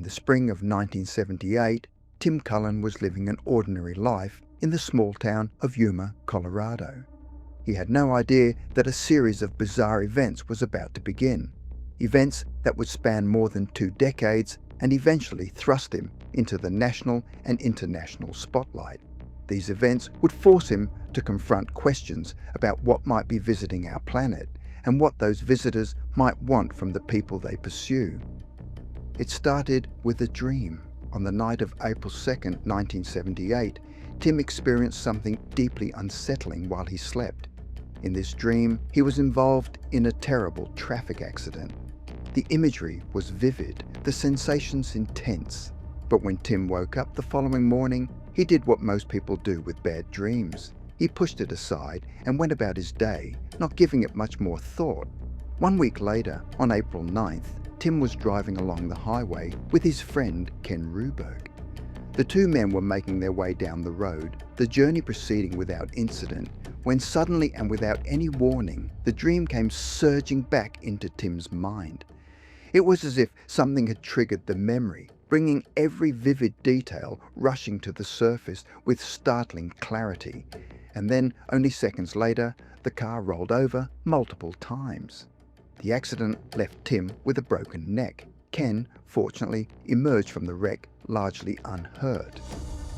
the spring of 1978, Tim Cullen was living an ordinary life in the small town of Yuma, Colorado. He had no idea that a series of bizarre events was about to begin. Events that would span more than 2 decades and eventually thrust him into the national and international spotlight. These events would force him to confront questions about what might be visiting our planet and what those visitors might want from the people they pursue. It started with a dream. On the night of April 2nd, 1978, Tim experienced something deeply unsettling while he slept. In this dream, he was involved in a terrible traffic accident. The imagery was vivid, the sensations intense. But when Tim woke up the following morning, he did what most people do with bad dreams. He pushed it aside and went about his day, not giving it much more thought. 1 week later, on April 9th, Tim was driving along the highway with his friend Ken Ruberg. The two men were making their way down the road, the journey proceeding without incident, when suddenly and without any warning, the dream came surging back into Tim's mind. It was as if something had triggered the memory, bringing every vivid detail rushing to the surface with startling clarity. And then, only seconds later, the car rolled over multiple times. The accident left Tim with a broken neck. Ken, fortunately, emerged from the wreck largely unhurt.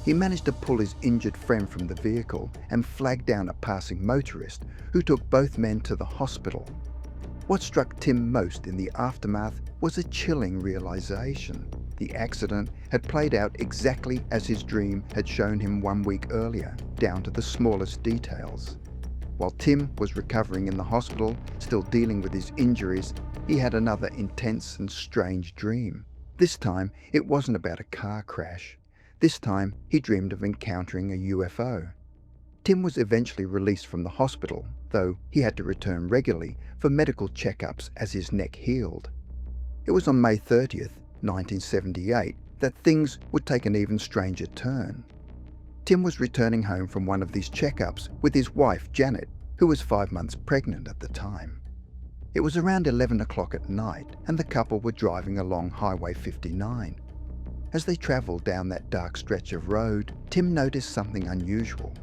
He managed to pull his injured friend from the vehicle and flagged down a passing motorist who took both men to the hospital. What struck Tim most in the aftermath was a chilling realization. The accident had played out exactly as his dream had shown him 1 week earlier, down to the smallest details. While Tim was recovering in the hospital, still dealing with his injuries, he had another intense and strange dream. This time, it wasn't about a car crash. This time, he dreamed of encountering a UFO. Tim was eventually released from the hospital, though he had to return regularly for medical checkups as his neck healed. It was on May 30th, 1978, that things would take an even stranger turn. Tim was returning home from one of these checkups with his wife, Janet, who was 5 months pregnant at the time. It was around 11 o'clock at night, and the couple were driving along Highway 59. As they traveled down that dark stretch of road, Tim noticed something unusual.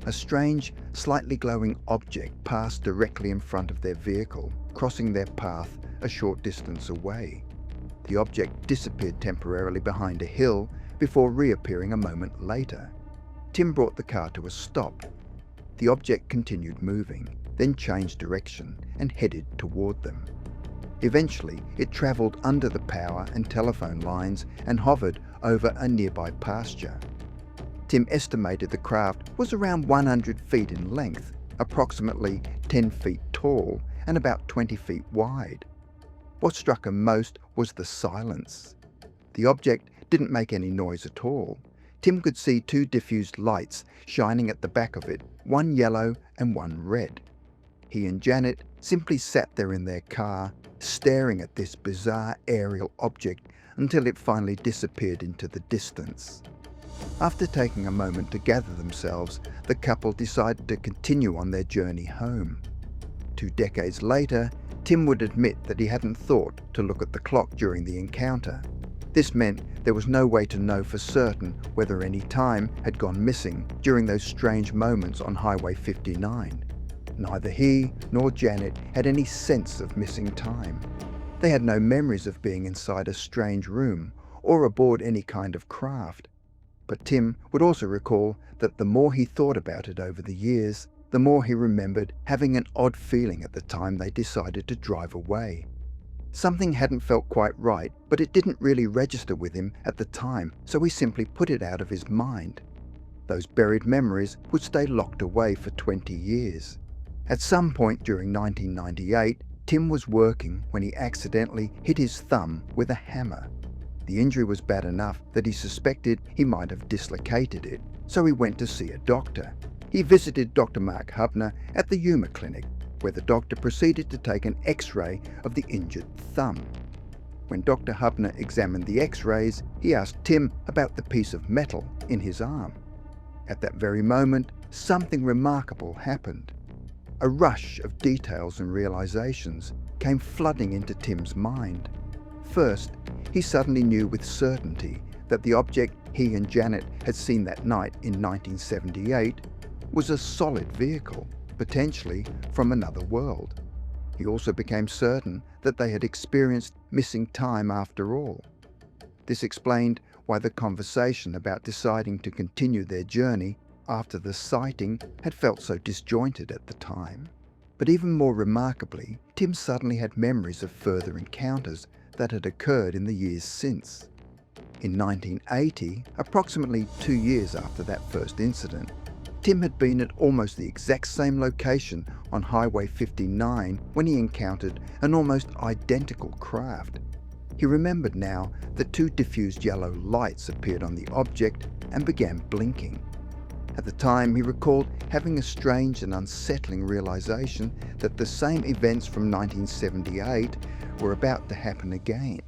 A strange, slightly glowing object passed directly in front of their vehicle, crossing their path a short distance away. The object disappeared temporarily behind a hill before reappearing a moment later. Tim brought the car to a stop. The object continued moving, then changed direction and headed toward them. Eventually, it traveled under the power and telephone lines and hovered over a nearby pasture. Tim estimated the craft was around 100 feet in length, approximately 10 feet tall, and about 20 feet wide. What struck him most was the silence. The object didn't make any noise at all. Tim could see 2 diffused lights shining at the back of it, one yellow and one red. He and Janet simply sat there in their car, staring at this bizarre aerial object until it finally disappeared into the distance. After taking a moment to gather themselves, the couple decided to continue on their journey home. 2 decades later, Tim would admit that he hadn't thought to look at the clock during the encounter. This meant there was no way to know for certain whether any time had gone missing during those strange moments on Highway 59. Neither he nor Janet had any sense of missing time. They had no memories of being inside a strange room or aboard any kind of craft. But Tim would also recall that the more he thought about it over the years, the more he remembered having an odd feeling at the time they decided to drive away. Something hadn't felt quite right, but it didn't really register with him at the time, so he simply put it out of his mind. Those buried memories would stay locked away for 20 years. At some point during 1998, Tim was working when he accidentally hit his thumb with a hammer. The injury was bad enough that he suspected he might have dislocated it, so he went to see a doctor. He visited Dr. Mark Hubner at the Yuma clinic, where the doctor proceeded to take an X-ray of the injured thumb. When Dr. Hubner examined the X-rays, he asked Tim about the piece of metal in his arm. At that very moment, something remarkable happened. A rush of details and realizations came flooding into Tim's mind. First, he suddenly knew with certainty that the object he and Janet had seen that night in 1978 was a solid vehicle, potentially from another world. He also became certain that they had experienced missing time after all. This explained why the conversation about deciding to continue their journey after the sighting had felt so disjointed at the time. But even more remarkably, Tim suddenly had memories of further encounters that had occurred in the years since. In 1980, approximately 2 years after that first incident, Tim had been at almost the exact same location on Highway 59 when he encountered an almost identical craft. He remembered now that 2 diffused yellow lights appeared on the object and began blinking. At the time, he recalled having a strange and unsettling realization that the same events from 1978 were about to happen again.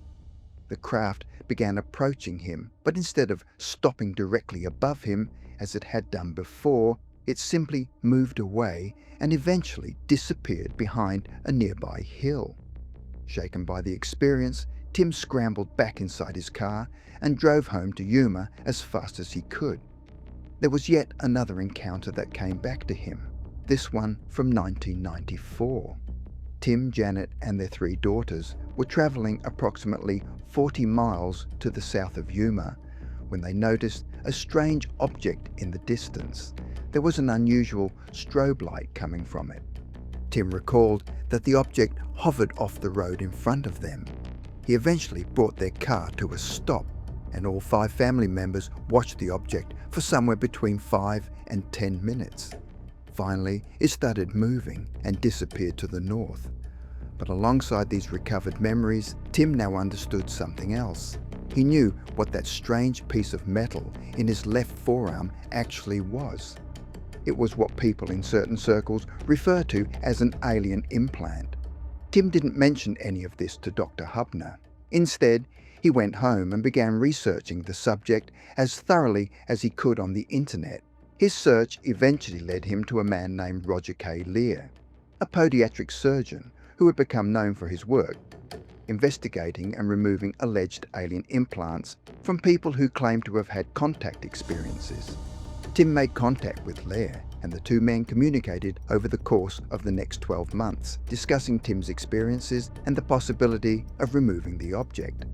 The craft began approaching him, but instead of stopping directly above him, as it had done before, it simply moved away and eventually disappeared behind a nearby hill. Shaken by the experience, Tim scrambled back inside his car and drove home to Yuma as fast as he could. There was yet another encounter that came back to him, this one from 1994. Tim, Janet, and their 3 daughters were traveling approximately 40 miles to the south of Yuma when they noticed a strange object in the distance. There was an unusual strobe light coming from it. Tim recalled that the object hovered off the road in front of them. He eventually brought their car to a stop, and all 5 family members watched the object for somewhere between 5 and 10 minutes. Finally, it started moving and disappeared to the north. But alongside these recovered memories, Tim now understood something else. He knew what that strange piece of metal in his left forearm actually was. It was what people in certain circles refer to as an alien implant. Tim didn't mention any of this to Dr. Hubner. Instead, he went home and began researching the subject as thoroughly as he could on the internet. His search eventually led him to a man named Roger K. Lear, a podiatric surgeon who had become known for his work investigating and removing alleged alien implants from people who claimed to have had contact experiences. Tim made contact with Lear, and the 2 men communicated over the course of the next 12 months, discussing Tim's experiences and the possibility of removing the object.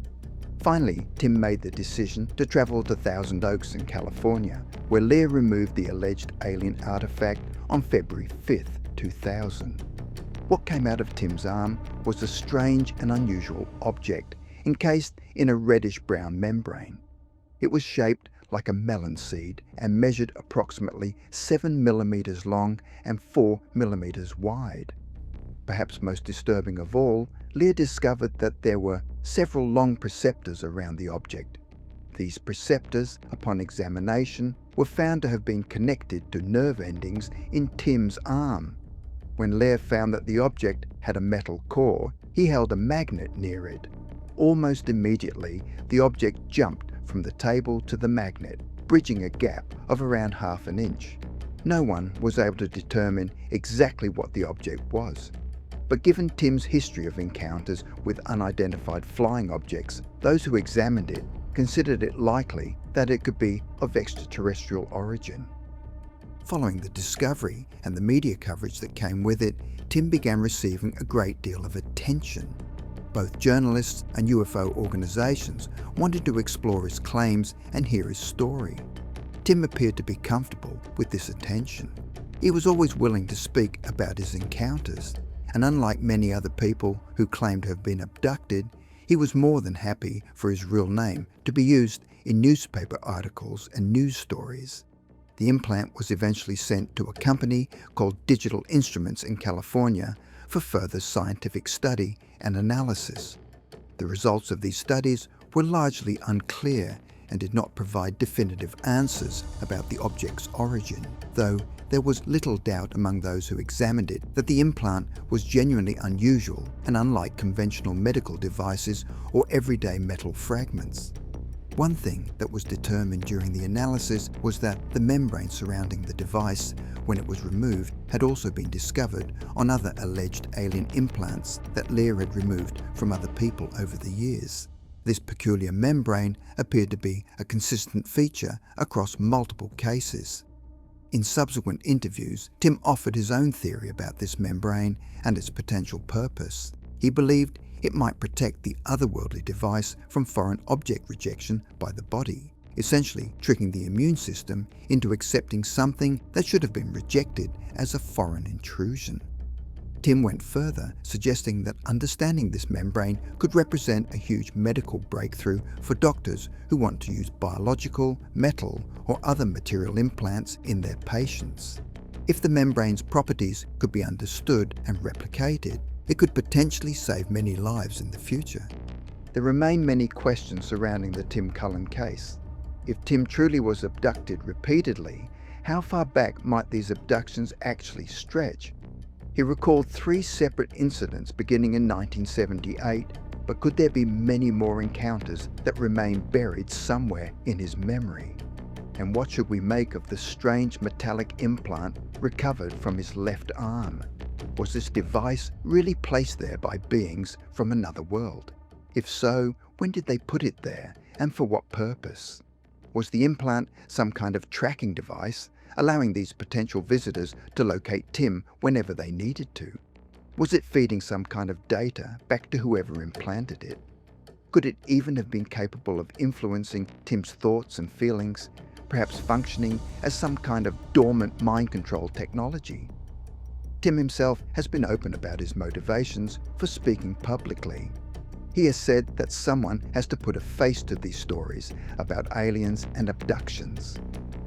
Finally, Tim made the decision to travel to Thousand Oaks in California, where Lear removed the alleged alien artifact on February 5th, 2000. What came out of Tim's arm was a strange and unusual object, encased in a reddish-brown membrane. It was shaped like a melon seed and measured approximately 7 millimeters long and 4 millimeters wide. Perhaps most disturbing of all, Lear discovered that there were several long preceptors around the object. These preceptors, upon examination, were found to have been connected to nerve endings in Tim's arm. When Lear found that the object had a metal core, he held a magnet near it. Almost immediately, the object jumped from the table to the magnet, bridging a gap of around half an inch. No one was able to determine exactly what the object was. But given Tim's history of encounters with unidentified flying objects, those who examined it considered it likely that it could be of extraterrestrial origin. Following the discovery and the media coverage that came with it, Tim began receiving a great deal of attention. Both journalists and UFO organizations wanted to explore his claims and hear his story. Tim appeared to be comfortable with this attention. He was always willing to speak about his encounters, and unlike many other people who claimed to have been abducted, he was more than happy for his real name to be used in newspaper articles and news stories. The implant was eventually sent to a company called Digital Instruments in California for further scientific study and analysis. The results of these studies were largely unclear and did not provide definitive answers about the object's origin, though there was little doubt among those who examined it that the implant was genuinely unusual and unlike conventional medical devices or everyday metal fragments. One thing that was determined during the analysis was that the membrane surrounding the device, when it was removed, had also been discovered on other alleged alien implants that Lear had removed from other people over the years. This peculiar membrane appeared to be a consistent feature across multiple cases. In subsequent interviews, Tim offered his own theory about this membrane and its potential purpose. He believed it might protect the otherworldly device from foreign object rejection by the body, essentially tricking the immune system into accepting something that should have been rejected as a foreign intrusion. Tim went further, suggesting that understanding this membrane could represent a huge medical breakthrough for doctors who want to use biological, metal, or other material implants in their patients. If the membrane's properties could be understood and replicated, it could potentially save many lives in the future. There remain many questions surrounding the Tim Cullen case. If Tim truly was abducted repeatedly, how far back might these abductions actually stretch? He recalled 3 separate incidents beginning in 1978, but could there be many more encounters that remain buried somewhere in his memory? And what should we make of the strange metallic implant recovered from his left arm? Was this device really placed there by beings from another world? If so, when did they put it there, and for what purpose? Was the implant some kind of tracking device, allowing these potential visitors to locate Tim whenever they needed to? Was it feeding some kind of data back to whoever implanted it? Could it even have been capable of influencing Tim's thoughts and feelings, perhaps functioning as some kind of dormant mind control technology? Tim himself has been open about his motivations for speaking publicly. He has said that someone has to put a face to these stories about aliens and abductions.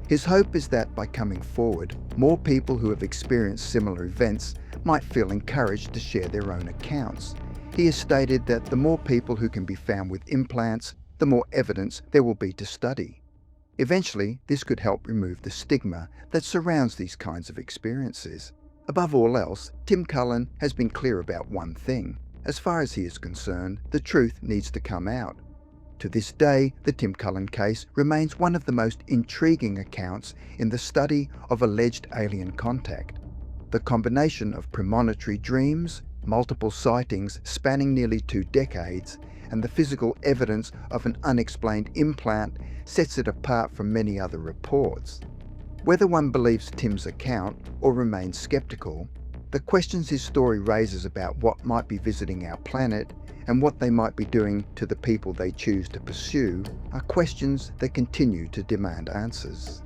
His hope is that by coming forward, more people who have experienced similar events might feel encouraged to share their own accounts. He has stated that the more people who can be found with implants, the more evidence there will be to study. Eventually, this could help remove the stigma that surrounds these kinds of experiences. Above all else, Tim Cullen has been clear about one thing. As far as he is concerned, the truth needs to come out. To this day, the Tim Cullen case remains one of the most intriguing accounts in the study of alleged alien contact. The combination of premonitory dreams, multiple sightings spanning nearly 2 decades, and the physical evidence of an unexplained implant sets it apart from many other reports. Whether one believes Tim's account or remains skeptical, the questions his story raises about what might be visiting our planet and what they might be doing to the people they choose to pursue are questions that continue to demand answers.